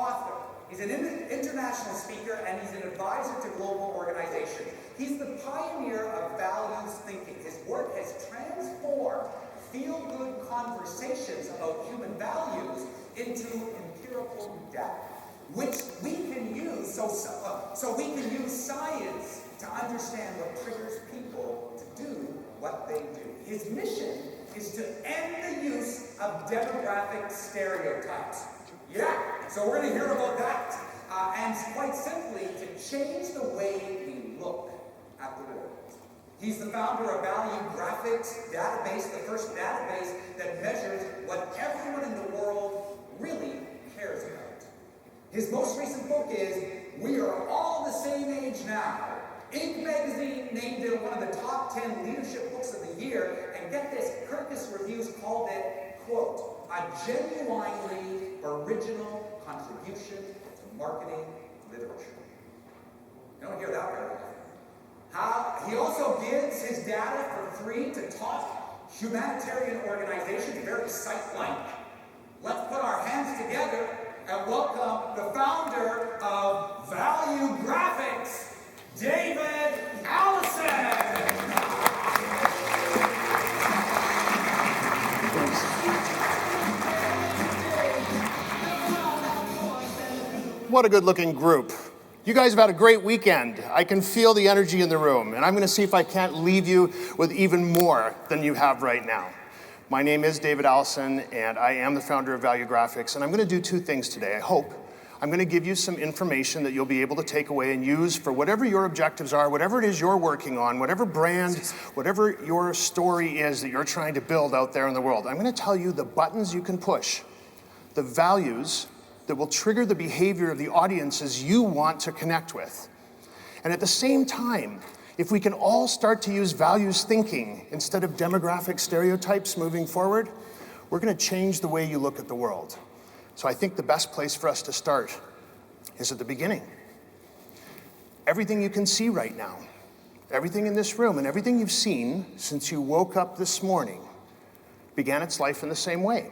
author. He's an international speaker, and he's an advisor to global organizations. He's the pioneer of values thinking. His work has transformed feel-good conversations about human values into empirical data, which we can use so we can use science to understand what triggers people to do what they do. His mission is to end the use of demographic stereotypes. Yeah, so we're going to hear about that. And quite simply, to change the way we look at the world. He's the founder of Valuegraphics database, the first database that measures what everyone in the world really cares about. His most recent book is We Are All the Same Age Now. Inc. magazine named it one of the top 10 leadership books of the year, and get this, Kirkus Reviews called it, quote, a genuinely original contribution to marketing literature. You don't hear that very often. He also gives his data for free to top humanitarian organizations, very site-like. Let's put our hands together and welcome the founder of Valuegraphics, David Allison. What a good-looking group. You guys have had a great weekend. I can feel the energy in the room, and I'm going to see if I can't leave you with even more than you have right now. My name is David Allison, and I am the founder of Valuegraphics, and I'm going to do two things today, I hope. I'm going to give you some information that you'll be able to take away and use for whatever your objectives are, whatever it is you're working on, whatever brand, whatever your story is that you're trying to build out there in the world. I'm going to tell you the buttons you can push, the values that will trigger the behavior of the audiences you want to connect with. And at the same time, if we can all start to use values thinking instead of demographic stereotypes moving forward, we're going to change the way you look at the world. So I think the best place for us to start is at the beginning. Everything you can see right now, everything in this room and everything you've seen since you woke up this morning began its life in the same way.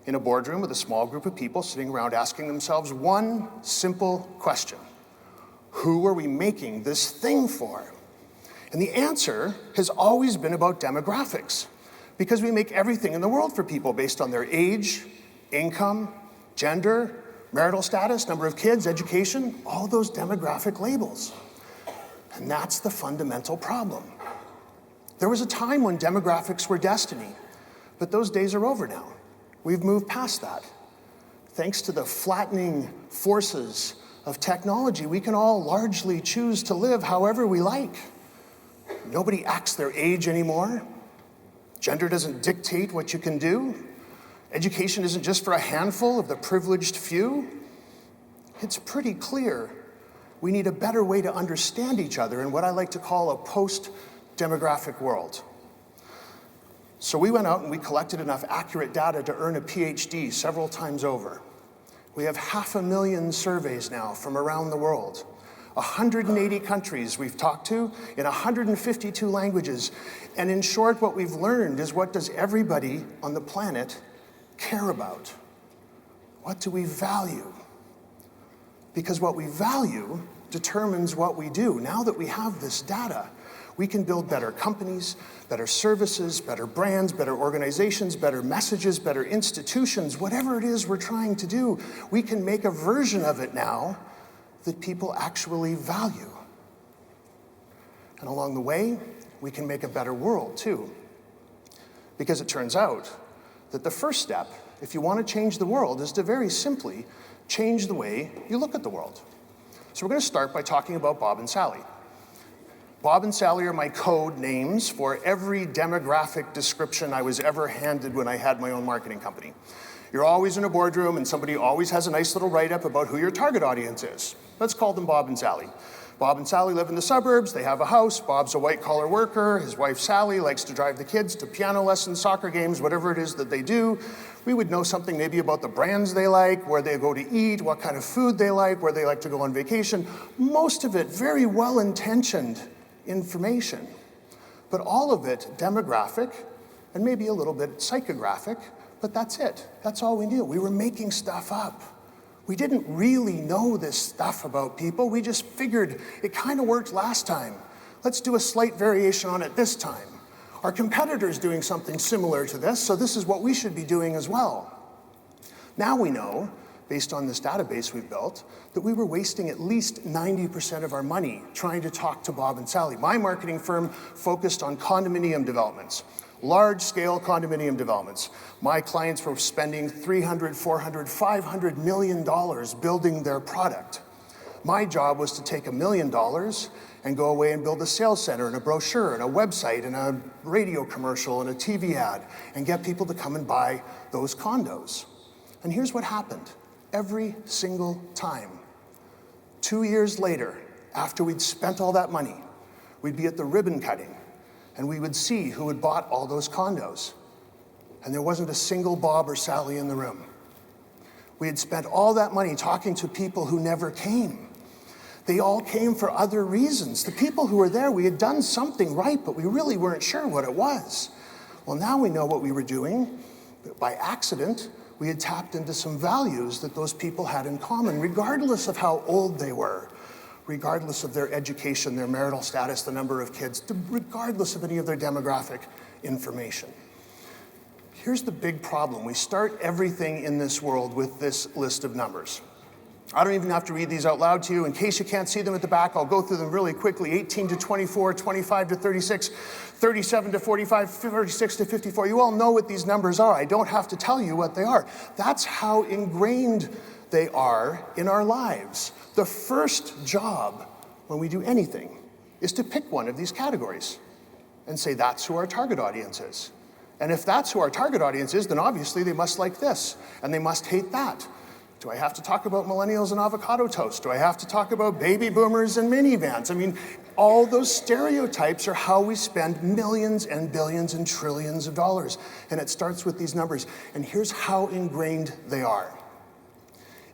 In a boardroom with a small group of people sitting around asking themselves one simple question. Who are we making this thing for? And the answer has always been about demographics, because we make everything in the world for people based on their age, income, gender, marital status, number of kids, education, all those demographic labels. And that's the fundamental problem. There was a time when demographics were destiny, but those days are over now. We've moved past that. Thanks to the flattening forces of technology, we can all largely choose to live however we like. Nobody acts their age anymore. Gender doesn't dictate what you can do. Education isn't just for a handful of the privileged few. It's pretty clear we need a better way to understand each other in what I like to call a post-demographic world. So we went out and we collected enough accurate data to earn a PhD several times over. We have 500,000 surveys now from around the world. 180 countries we've talked to in 152 languages. And in short, what we've learned is, what does everybody on the planet care about? What do we value? Because what we value determines what we do. Now that we have this data, we can build better companies, better services, better brands, better organizations, better messages, better institutions, whatever it is we're trying to do. We can make a version of it now that people actually value. And along the way, we can make a better world too. Because it turns out that the first step, if you want to change the world, is to very simply change the way you look at the world. So we're going to start by talking about Bob and Sally. Bob and Sally are my code names for every demographic description I was ever handed when I had my own marketing company. You're always in a boardroom and somebody always has a nice little write-up about who your target audience is. Let's call them Bob and Sally. Bob and Sally live in the suburbs, they have a house, Bob's a white-collar worker, his wife Sally likes to drive the kids to piano lessons, soccer games, whatever it is that they do. We would know something maybe about the brands they like, where they go to eat, what kind of food they like, where they like to go on vacation. Most of it very well-intentioned information, but all of it demographic and maybe a little bit psychographic, but that's it. That's all we knew. We were making stuff up. We didn't really know this stuff about people. We just figured it kind of worked last time. Let's do a slight variation on it this time. Our competitor's doing something similar to this, so this is what we should be doing as well. Now we know, based on this database we've built, that we were wasting at least 90% of our money trying to talk to Bob and Sally. My marketing firm focused on condominium developments, large-scale condominium developments. My clients were spending $300, $400, $500 million building their product. My job was to take $1 million and go away and build a sales center and a brochure and a website and a radio commercial and a TV ad and get people to come and buy those condos. And here's what happened. Every single time, 2 years later, after we'd spent all that money, we'd be at the ribbon cutting and we would see who had bought all those condos. And there wasn't a single Bob or Sally in the room. We had spent all that money talking to people who never came. They all came for other reasons. The people who were there, we had done something right, but we really weren't sure what it was. Well, now we know what we were doing. By accident, we had tapped into some values that those people had in common, regardless of how old they were, regardless of their education, their marital status, the number of kids, regardless of any of their demographic information. Here's the big problem. We start everything in this world with this list of numbers. I don't even have to read these out loud to you. In case you can't see them at the back, I'll go through them really quickly. 18 to 24, 25 to 36, 37 to 45, 36 to 54. You all know what these numbers are. I don't have to tell you what they are. That's how ingrained they are in our lives. The first job when we do anything is to pick one of these categories and say that's who our target audience is. And if that's who our target audience is, then obviously they must like this and they must hate that. Do I have to talk about millennials and avocado toast? Do I have to talk about baby boomers and minivans? I mean, all those stereotypes are how we spend millions and billions and trillions of dollars. And it starts with these numbers. And here's how ingrained they are.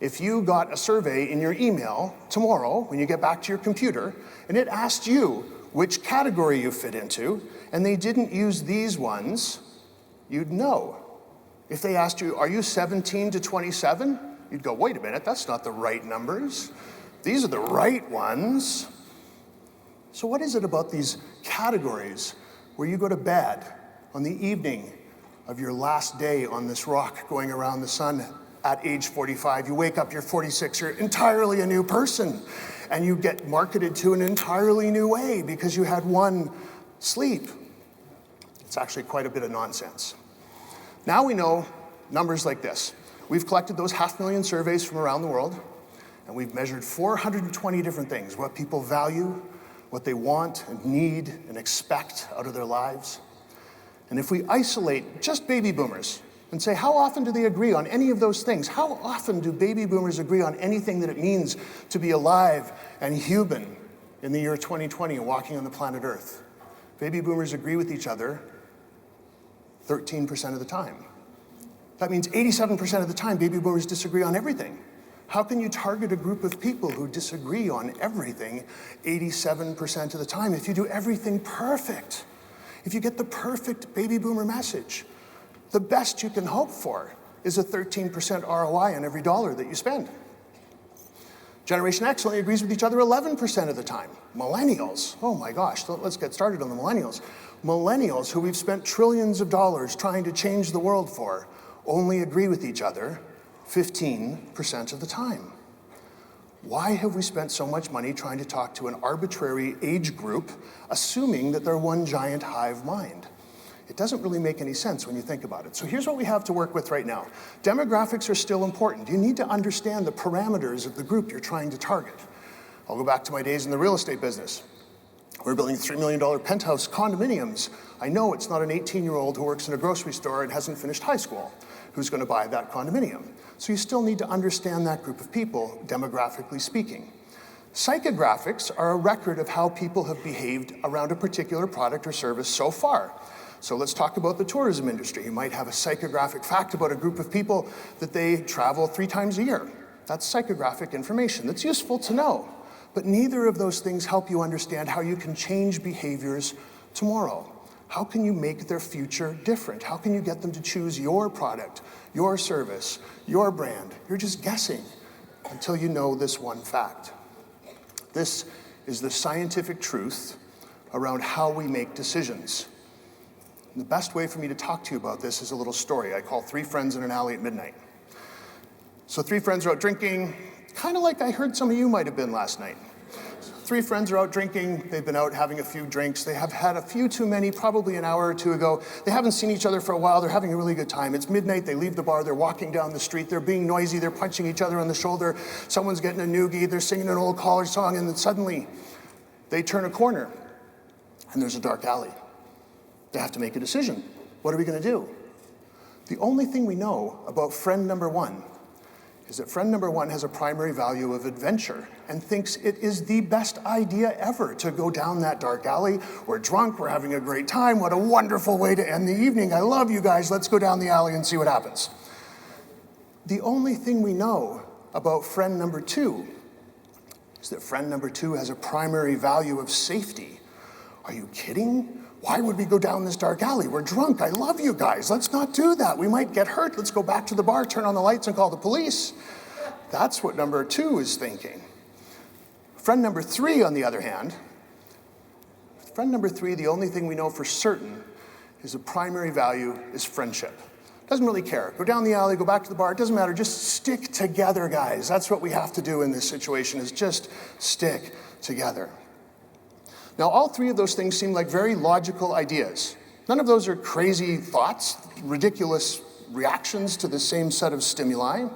If you got a survey in your email tomorrow when you get back to your computer, and it asked you which category you fit into, and they didn't use these ones, you'd know. If they asked you, are you 17 to 27? You'd go, wait a minute, that's not the right numbers. These are the right ones. So what is it about these categories where you go to bed on the evening of your last day on this rock going around the sun at age 45, you wake up, you're 46, you're entirely a new person, and you get marketed to an entirely new way because you had one sleep? It's actually quite a bit of nonsense. Now we know numbers like this. We've collected those 500,000 surveys from around the world, and we've measured 420 different things, what people value, what they want and need and expect out of their lives. And if we isolate just baby boomers and say, how often do they agree on any of those things? How often do baby boomers agree on anything that it means to be alive and human in the year 2020 and walking on the planet Earth? Baby boomers agree with each other 13% of the time. That means 87% of the time, baby boomers disagree on everything. How can you target a group of people who disagree on everything 87% of the time if you do everything perfect? If you get the perfect baby boomer message, the best you can hope for is a 13% ROI on every dollar that you spend. Generation X only agrees with each other 11% of the time. Millennials, oh my gosh, let's get started on the millennials. Millennials, who we've spent trillions of dollars trying to change the world for, only agree with each other 15% of the time. Why have we spent so much money trying to talk to an arbitrary age group, assuming that they're one giant hive mind? It doesn't really make any sense when you think about it. So here's what we have to work with right now. Demographics are still important. You need to understand the parameters of the group you're trying to target. I'll go back to my days in the real estate business. We're building $3 million penthouse condominiums. I know it's not an 18-year-old who works in a grocery store and hasn't finished high school who's going to buy that condominium. So you still need to understand that group of people, demographically speaking. Psychographics are a record of how people have behaved around a particular product or service so far. So let's talk about the tourism industry. You might have a psychographic fact about a group of people that they travel 3 times a year. That's psychographic information that's useful to know. But neither of those things help you understand how you can change behaviors tomorrow. How can you make their future different? How can you get them to choose your product, your service, your brand? You're just guessing. until you know this one fact. This is the scientific truth around how we make decisions. And the best way for me to talk to you about this is a little story I call Three Friends in an Alley at Midnight. So three friends are out drinking, kind of like I heard some of you might have been last night. Three friends are out drinking, they've been out having a few drinks, they have had a few too many, probably an hour or two ago. They haven't seen each other for a while, they're having a really good time. It's midnight, they leave the bar, they're walking down the street, they're being noisy, they're punching each other on the shoulder, someone's getting a noogie, they're singing an old college song, and then suddenly they turn a corner and there's a dark alley. They have to make a decision. What are we gonna do? The only thing we know about friend number one is that friend number one has a primary value of adventure and thinks it is the best idea ever to go down that dark alley. We're drunk, we're having a great time, what a wonderful way to end the evening. I love you guys, let's go down the alley and see what happens. The only thing we know about friend number two is that friend number two has a primary value of safety. Are you kidding? Why would we go down this dark alley? We're drunk, I love you guys, let's not do that. We might get hurt, let's go back to the bar, turn on the lights and call the police. That's what number two is thinking. Friend number three, on the other hand, friend number three, the only thing we know for certain is the primary value is friendship. Doesn't really care. Go down the alley, go back to the bar, it doesn't matter, just stick together, guys. That's what we have to do in this situation, is just stick together. Now, all three of those things seem like very logical ideas. None of those are crazy thoughts, ridiculous reactions to the same set of stimuli.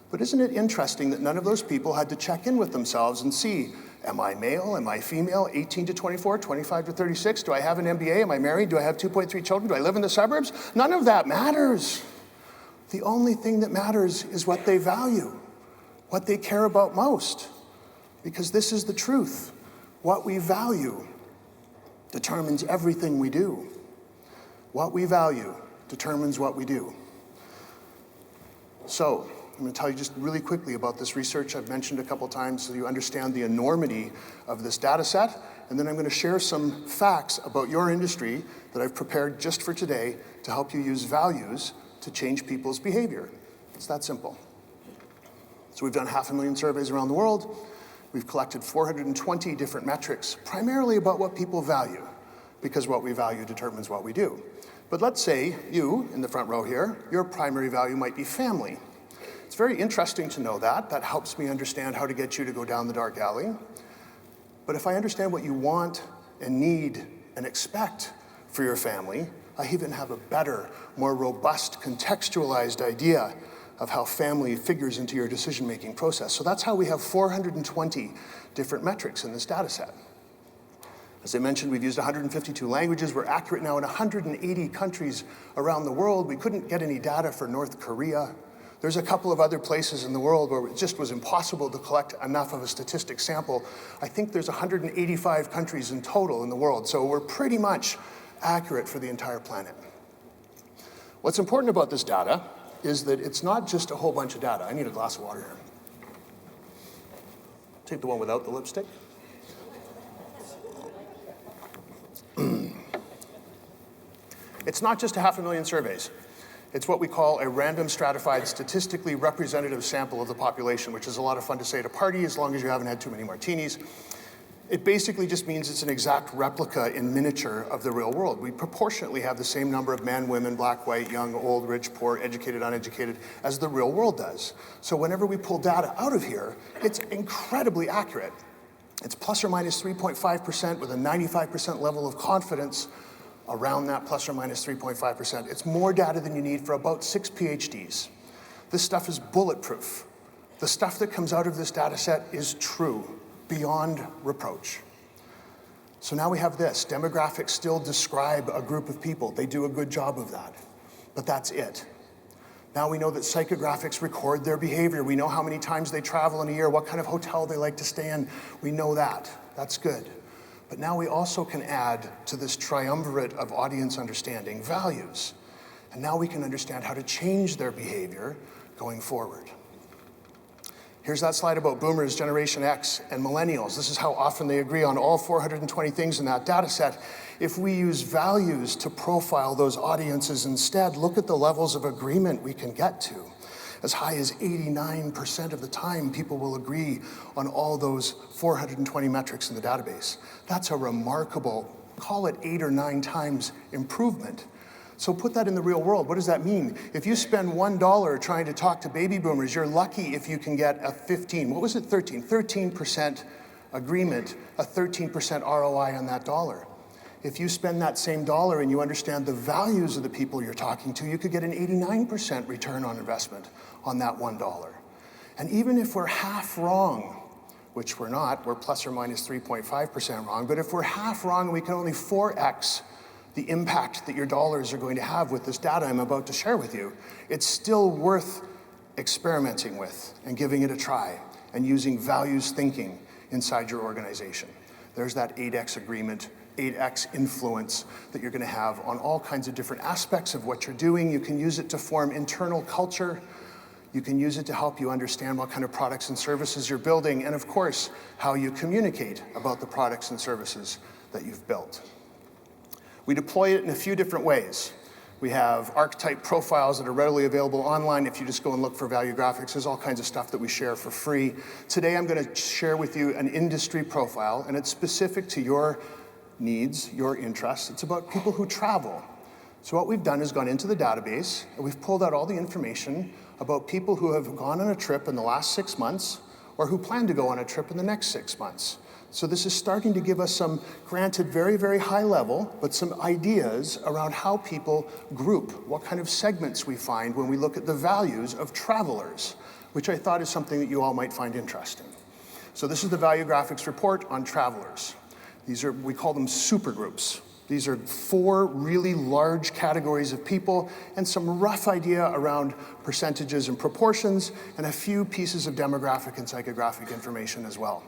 But isn't it interesting that none of those people had to check in with themselves and see, am I male, am I female, 18 to 24, 25 to 36? Do I have an MBA? Am I married? Do I have 2.3 children? Do I live in the suburbs? None of that matters. The only thing that matters is what they value, what they care about most. Because this is the truth. What we value determines everything we do. What we value determines what we do. So, I'm going to tell you just really quickly about this research I've mentioned a couple times so you understand the enormity of this data set, and then I'm going to share some facts about your industry that I've prepared just for today to help you use values to change people's behavior. It's that simple. So we've done 500,000 surveys around the world. We've collected 420 different metrics, primarily about what people value, because what we value determines what we do. But let's say you, in the front row here, your primary value might be family. It's very interesting to know that. That helps me understand how to get you to go down the dark alley. But if I understand what you want and need and expect for your family, I even have a better, more robust, contextualized idea of how family figures into your decision-making process. So that's how we have 420 different metrics in this data set. As I mentioned, we've used 152 languages. We're accurate now in 180 countries around the world. We couldn't get any data for North Korea. There's a couple of other places in the world where it just was impossible to collect enough of a statistic sample. I think there's 185 countries in total in the world, so we're pretty much accurate for the entire planet. What's important about this data is that it's not just a whole bunch of data. I need a glass of water here. Take the one without the lipstick. It's not just 500,000 surveys. It's what we call a random stratified statistically representative sample of the population, which is a lot of fun to say at a party as long as you haven't had too many martinis. It basically just means it's an exact replica in miniature of the real world. We proportionately have the same number of men, women, black, white, young, old, rich, poor, educated, uneducated, as the real world does. So whenever we pull data out of here, it's incredibly accurate. It's plus or minus 3.5% with a 95% level of confidence around that plus or minus 3.5%. It's more data than you need for about 6 PhDs. This stuff is bulletproof. The stuff that comes out of this data set is true, beyond reproach. So now we have this. Demographics still describe a group of people. They do a good job of that, but that's it. Now we know that psychographics record their behavior. We know how many times they travel in a year, what kind of hotel they like to stay in. We know that. That's good. But now we also can add to this triumvirate of audience understanding values. And now we can understand how to change their behavior going forward. Here's that slide about boomers, Generation X, and millennials. This is how often they agree on all 420 things in that data set. If we use values to profile those audiences instead, look at the levels of agreement we can get to. As high as 89% of the time, people will agree on all those 420 metrics in the database. That's a remarkable, call it 8 or 9 times improvement. So put that in the real world. What does that mean? If you spend $1 trying to talk to baby boomers, you're lucky if you can get a 13% agreement, a 13% ROI on that dollar. If you spend that same dollar and you understand the values of the people you're talking to, you could get an 89% return on investment on that $1. And even if we're half wrong, which we're not, we're plus or minus 3.5% wrong, but if we're half wrong, we can only 4x the impact that your dollars are going to have with this data I'm about to share with you. It's still worth experimenting with and giving it a try and using values thinking inside your organization. There's that 8x agreement, 8x influence that you're going to have on all kinds of different aspects of what you're doing. You can use it to form internal culture. You can use it to help you understand what kind of products and services you're building, and of course, how you communicate about the products and services that you've built. We deploy it in a few different ways. We have archetype profiles that are readily available online. If you just go and look for Valuegraphics, there's all kinds of stuff that we share for free. Today, I'm going to share with you an industry profile, and it's specific to your needs, your interests. It's about people who travel. So what we've done is gone into the database, and we've pulled out all the information about people who have gone on a trip in the last 6 months or who plan to go on a trip in the next 6 months. So this is starting to give us some, granted very, very high level, but some ideas around how people group, what kind of segments we find when we look at the values of travelers, which I thought is something that you all might find interesting. So this is the Valuegraphics report on travelers. These are, we call them supergroups. These are 4 really large categories of people and some rough idea around percentages and proportions and a few pieces of demographic and psychographic information as well.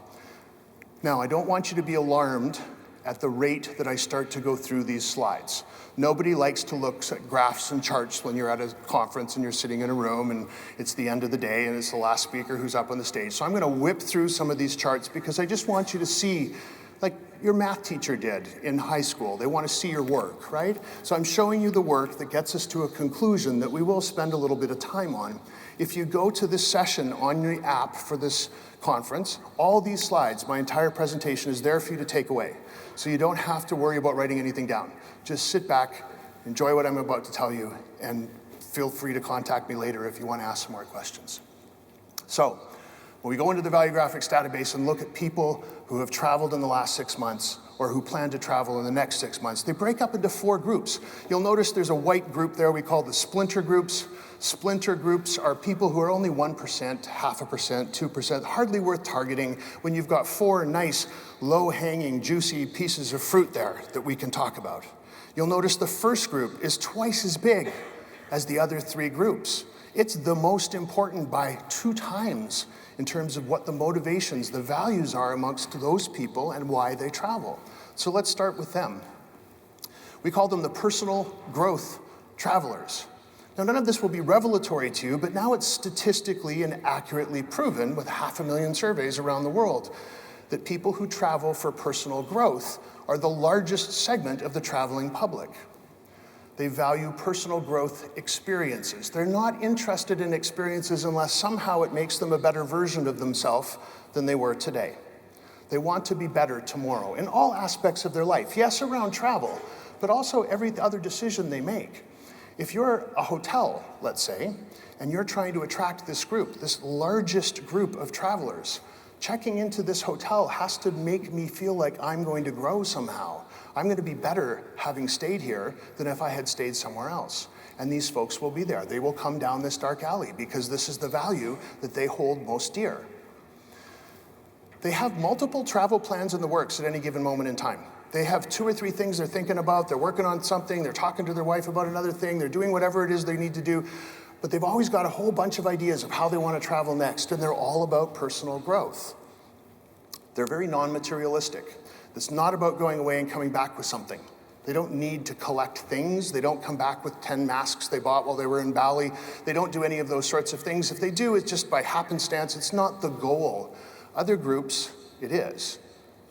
Now, I don't want you to be alarmed at the rate that I start to go through these slides. Nobody likes to look at graphs and charts when you're at a conference and you're sitting in a room and it's the end of the day and it's the last speaker who's up on the stage. So I'm going to whip through some of these charts because I just want you to see, like your math teacher did in high school. They want to see your work, right? So I'm showing you the work that gets us to a conclusion that we will spend a little bit of time on. If you go to this session on the app for this conference, all these slides, my entire presentation is there for you to take away. So you don't have to worry about writing anything down. Just sit back, enjoy what I'm about to tell you, and feel free to contact me later if you want to ask some more questions. So, when we go into the Valuegraphics database and look at people who have traveled in the last 6 months or who plan to travel in the next 6 months, they break up into 4 groups. You'll notice there's a white group there we call the splinter groups. Splinter groups are people who are only 1%, 0.5%, 2%, hardly worth targeting when you've got 4 nice, low-hanging, juicy pieces of fruit there that we can talk about. You'll notice the first group is twice as big as the other 3 groups. It's the most important by 2 times in terms of what the motivations, the values are amongst those people and why they travel. So let's start with them. We call them the personal growth travelers. Now, none of this will be revelatory to you, but now it's statistically and accurately proven with 500,000 surveys around the world that people who travel for personal growth are the largest segment of the traveling public. They value personal growth experiences. They're not interested in experiences unless somehow it makes them a better version of themselves than they were today. They want to be better tomorrow in all aspects of their life. Yes, around travel, but also every other decision they make. If you're a hotel, let's say, and you're trying to attract this group, this largest group of travelers, checking into this hotel has to make me feel like I'm going to grow somehow. I'm going to be better having stayed here than if I had stayed somewhere else. And these folks will be there. They will come down this dark alley because this is the value that they hold most dear. They have multiple travel plans in the works at any given moment in time. They have 2 or 3 things they're thinking about. They're working on something. They're talking to their wife about another thing. They're doing whatever it is they need to do. But they've always got a whole bunch of ideas of how they want to travel next, and they're all about personal growth. They're very non-materialistic. It's not about going away and coming back with something. They don't need to collect things. They don't come back with 10 masks they bought while they were in Bali. They don't do any of those sorts of things. If they do, it's just by happenstance. It's not the goal. Other groups, it is,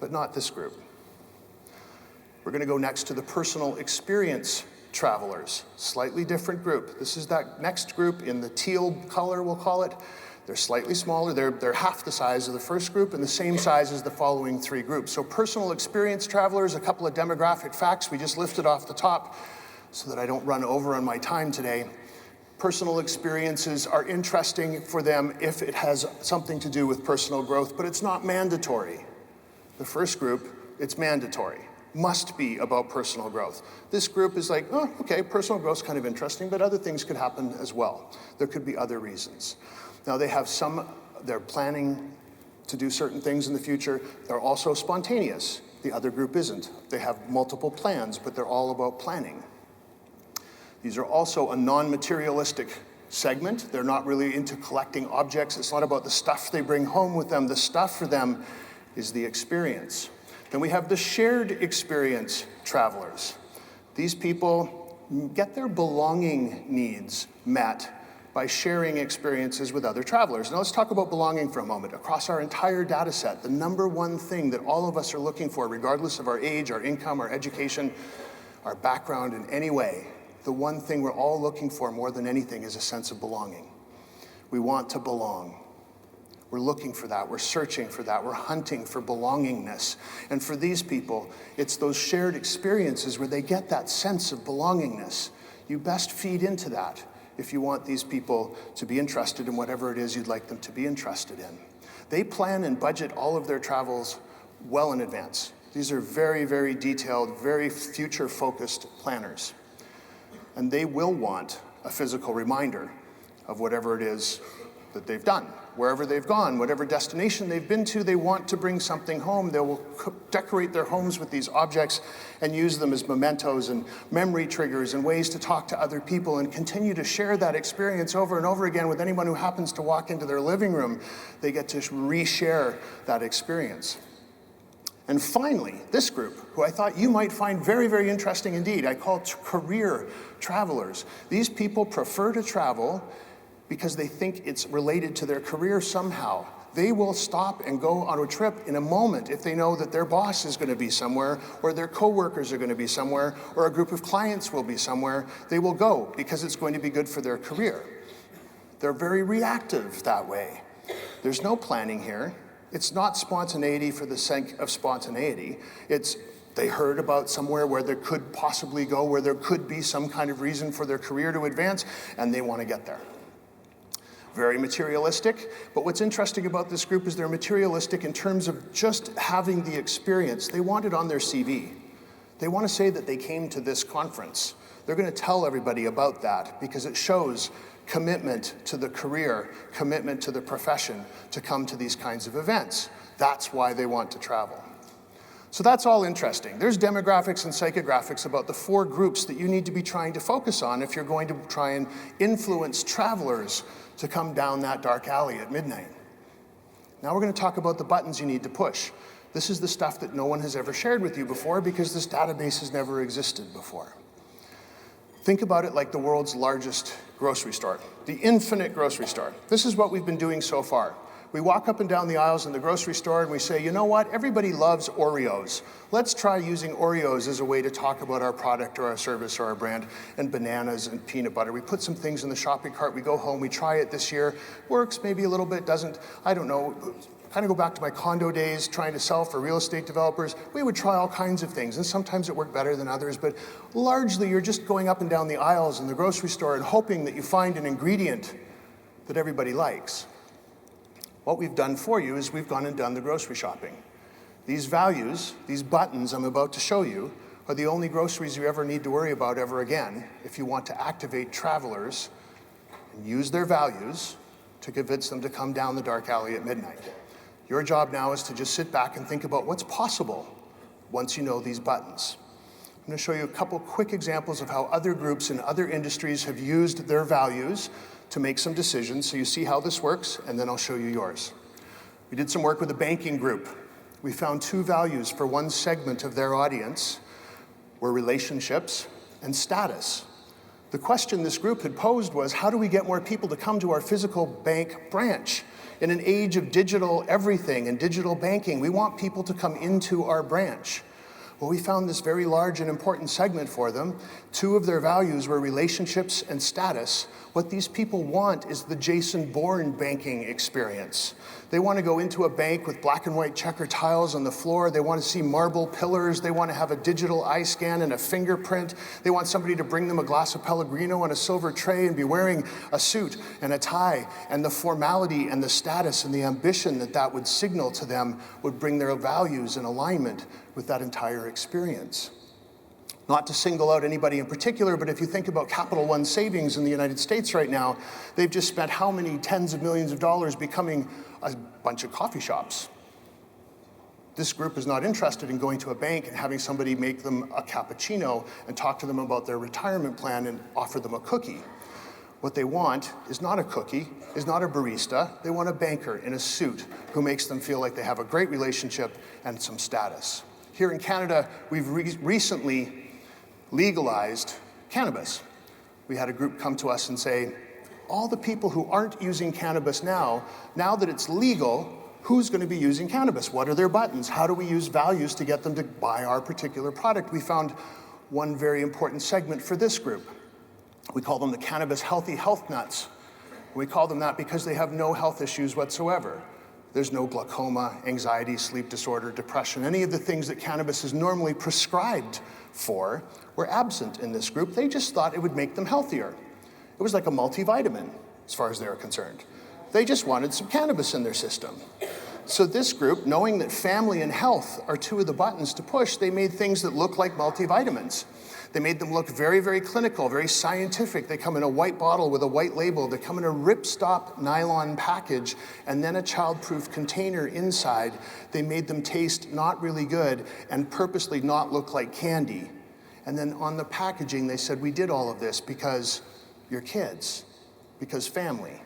but not this group. We're going to go next to the personal experience travelers. Slightly different group. This is that next group in the teal color, we'll call it. They're slightly smaller. They're half the size of the first group and the same size as the following three groups. So personal experience travelers, a couple of demographic facts we just lifted off the top so that I don't run over on my time today. Personal experiences are interesting for them if it has something to do with personal growth, but it's not mandatory. The first group, it's mandatory. Must be about personal growth. This group is like, oh, okay, personal growth's kind of interesting, but other things could happen as well. There could be other reasons. Now they're planning to do certain things in the future. They're also spontaneous. The other group isn't. They have multiple plans, but they're all about planning. These are also a non-materialistic segment. They're not really into collecting objects. It's not about the stuff they bring home with them. The stuff for them is the experience. Then we have the shared experience travelers. These people get their belonging needs met by sharing experiences with other travelers. Now let's talk about belonging for a moment. Across our entire data set, the number one thing that all of us are looking for, regardless of our age, our income, our education, our background in any way, the one thing we're all looking for more than anything is a sense of belonging. We want to belong. We're looking for that, we're searching for that, we're hunting for belongingness. And for these people, it's those shared experiences where they get that sense of belongingness. You best feed into that if you want these people to be interested in whatever it is you'd like them to be interested in. They plan and budget all of their travels well in advance. These are very, very detailed, very future-focused planners. And they will want a physical reminder of whatever it is that they've done. Wherever they've gone, whatever destination they've been to, they want to bring something home. They will decorate their homes with these objects and use them as mementos and memory triggers and ways to talk to other people and continue to share that experience over and over again with anyone who happens to walk into their living room. They get to reshare that experience. And finally, this group, who I thought you might find very, very interesting indeed, I call career travelers. These people prefer to travel because they think it's related to their career somehow. They will stop and go on a trip in a moment if they know that their boss is going to be somewhere, or their coworkers are going to be somewhere, or a group of clients will be somewhere. They will go because it's going to be good for their career. They're very reactive that way. There's no planning here. It's not spontaneity for the sake of spontaneity. It's they heard about somewhere where they could possibly go, where there could be some kind of reason for their career to advance, and they want to get there. Very materialistic, but what's interesting about this group is they're materialistic in terms of just having the experience. They want it on their CV. They want to say that they came to this conference. They're going to tell everybody about that because it shows commitment to the career, commitment to the profession to come to these kinds of events. That's why they want to travel. So that's all interesting. There's demographics and psychographics about the four groups that you need to be trying to focus on if you're going to try and influence travelers to come down that dark alley at midnight. Now we're going to talk about the buttons you need to push. This is the stuff that no one has ever shared with you before because this database has never existed before. Think about it like the world's largest grocery store, the infinite grocery store. This is what we've been doing so far. We walk up and down the aisles in the grocery store and we say, you know what, everybody loves Oreos. Let's try using Oreos as a way to talk about our product or our service or our brand, and bananas and peanut butter. We put some things in the shopping cart, we go home, we try it this year. Works maybe a little bit, doesn't, I don't know. Kind of go back to my condo days, trying to sell for real estate developers. We would try all kinds of things, and sometimes it worked better than others, but largely you're just going up and down the aisles in the grocery store and hoping that you find an ingredient that everybody likes. What we've done for you is we've gone and done the grocery shopping. These values, these buttons I'm about to show you, are the only groceries you ever need to worry about ever again if you want to activate travelers and use their values to convince them to come down the dark alley at midnight. Your job now is to just sit back and think about what's possible once you know these buttons. I'm going to show you a couple quick examples of how other groups in other industries have used their values to make some decisions, so you see how this works, and then I'll show you yours. We did some work with a banking group. We found two values for one segment of their audience were relationships and status. The question this group had posed was, how do we get more people to come to our physical bank branch? In an age of digital everything and digital banking, we want people to come into our branch. Well, we found this very large and important segment for them. 2 of their values were relationships and status. What these people want is the Jason Bourne banking experience. They want to go into a bank with black and white checker tiles on the floor. They want to see marble pillars. They want to have a digital eye scan and a fingerprint. They want somebody to bring them a glass of Pellegrino on a silver tray and be wearing a suit and a tie. And the formality and the status and the ambition that that would signal to them would bring their values in alignment with that entire experience. Not to single out anybody in particular, but if you think about Capital One savings in the United States right now, they've just spent how many tens of millions of dollars becoming a bunch of coffee shops. This group is not interested in going to a bank and having somebody make them a cappuccino and talk to them about their retirement plan and offer them a cookie. What they want is not a cookie, is not a barista. They want a banker in a suit who makes them feel like they have a great relationship and some status. Here in Canada, we've recently legalized cannabis. We had a group come to us and say, all the people who aren't using cannabis now that it's legal, who's going to be using cannabis? What are their buttons? How do we use values to get them to buy our particular product? We found one very important segment for this group. We call them the cannabis healthy health nuts. We call them that because they have no health issues whatsoever. There's no glaucoma, anxiety, sleep disorder, depression. Any of the things that cannabis is normally prescribed for were absent in this group. They just thought it would make them healthier. It was like a multivitamin, as far as they were concerned. They just wanted some cannabis in their system. So this group, knowing that family and health are 2 of the buttons to push, they made things that look like multivitamins. They made them look very, very clinical, very scientific. They come in a white bottle with a white label. They come in a ripstop nylon package and then a child-proof container inside. They made them taste not really good and purposely not look like candy. And then on the packaging, they said, we did all of this because you're kids, because family.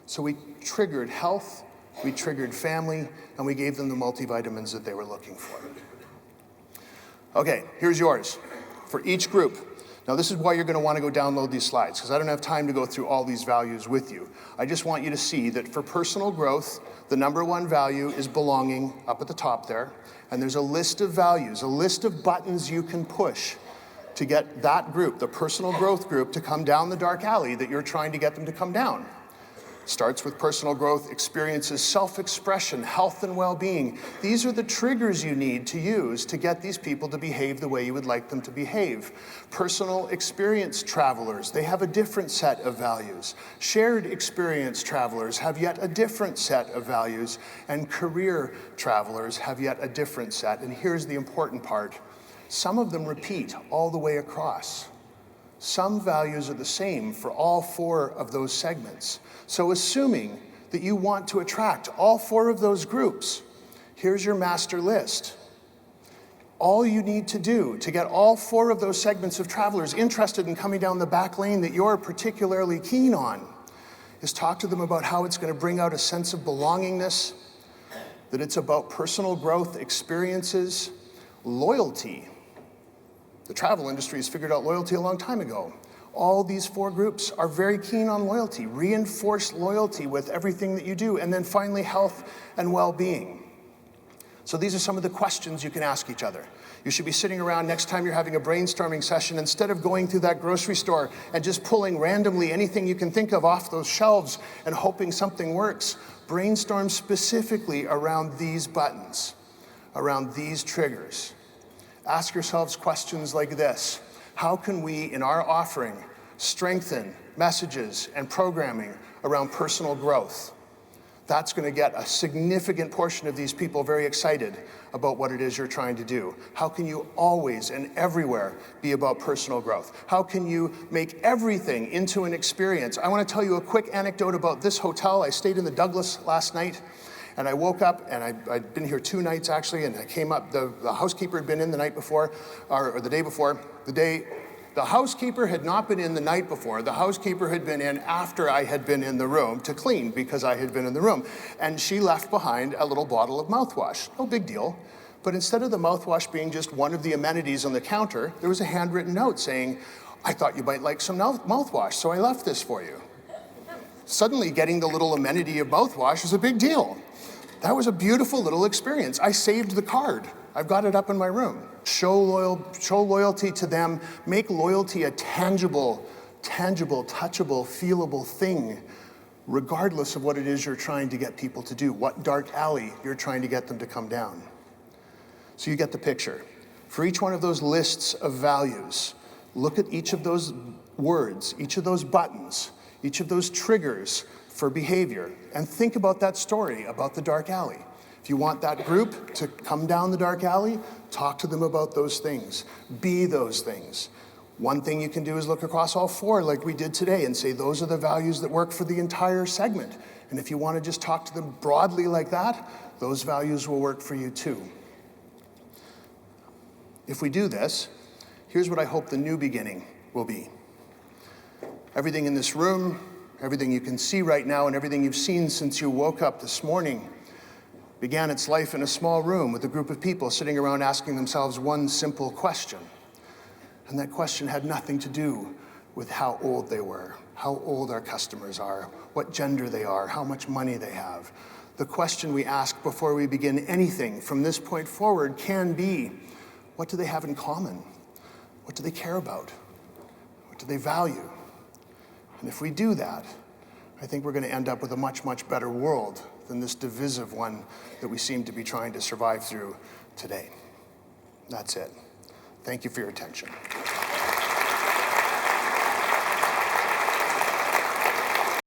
So we triggered health, we triggered family, and we gave them the multivitamins that they were looking for. Okay, here's yours. For each group. Now this is why you're going to want to go download these slides, because I don't have time to go through all these values with you. I just want you to see that for personal growth, the number 1 value is belonging up at the top there. And there's a list of values, a list of buttons you can push to get that group, the personal growth group, to come down the dark alley that you're trying to get them to come down. Starts with personal growth, experiences, self-expression, health and well-being. These are the triggers you need to use to get these people to behave the way you would like them to behave. Personal experience travelers, they have a different set of values. Shared experience travelers have yet a different set of values, and career travelers have yet a different set. And here's the important part. Some of them repeat all the way across. Some values are the same for all 4 of those segments. So assuming that you want to attract all 4 of those groups, here's your master list. All you need to do to get all 4 of those segments of travelers interested in coming down the back lane that you're particularly keen on is talk to them about how it's going to bring out a sense of belongingness, that it's about personal growth experiences, loyalty. The travel industry has figured out loyalty a long time ago. All these 4 groups are very keen on loyalty. Reinforce loyalty with everything that you do. And then finally, health and well-being. So these are some of the questions you can ask each other. You should be sitting around next time you're having a brainstorming session, instead of going through that grocery store and just pulling randomly anything you can think of off those shelves and hoping something works. Brainstorm specifically around these buttons, around these triggers. Ask yourselves questions like this. How can we, in our offering, strengthen messages and programming around personal growth? That's going to get a significant portion of these people very excited about what it is you're trying to do. How can you always and everywhere be about personal growth? How can you make everything into an experience? I want to tell you a quick anecdote about this hotel. I stayed in the Douglas last night. And I woke up, and I'd been here 2 nights actually, and I came up, the housekeeper had been in the night before, or the day before. The housekeeper had not been in the night before. The housekeeper had been in after I had been in the room to clean, because I had been in the room. And she left behind a little bottle of mouthwash. No big deal. But instead of the mouthwash being just one of the amenities on the counter, there was a handwritten note saying, I thought you might like some mouthwash, so I left this for you. Suddenly getting the little amenity of mouthwash was a big deal. That was a beautiful little experience. I saved the card. I've got it up in my room. Show loyalty to them. Make loyalty a tangible, touchable, feelable thing, regardless of what it is you're trying to get people to do, what dark alley you're trying to get them to come down. So you get the picture. For each one of those lists of values, look at each of those words, each of those buttons, each of those triggers for behavior, and think about that story about the dark alley. If you want that group to come down the dark alley, talk to them about those things. Be those things. One thing you can do is look across all four like we did today and say those are the values that work for the entire segment. And if you want to just talk to them broadly like that, those values will work for you too. If we do this, here's what I hope the new beginning will be. Everything in this room, everything you can see right now, and everything you've seen since you woke up this morning began its life in a small room with a group of people sitting around asking themselves one simple question. And that question had nothing to do with how old they were, how old our customers are, what gender they are, how much money they have. The question we ask before we begin anything from this point forward can be, what do they have in common? What do they care about? What do they value? And if we do that, I think we're going to end up with a much, much better world than this divisive one that we seem to be trying to survive through today. That's it. Thank you for your attention.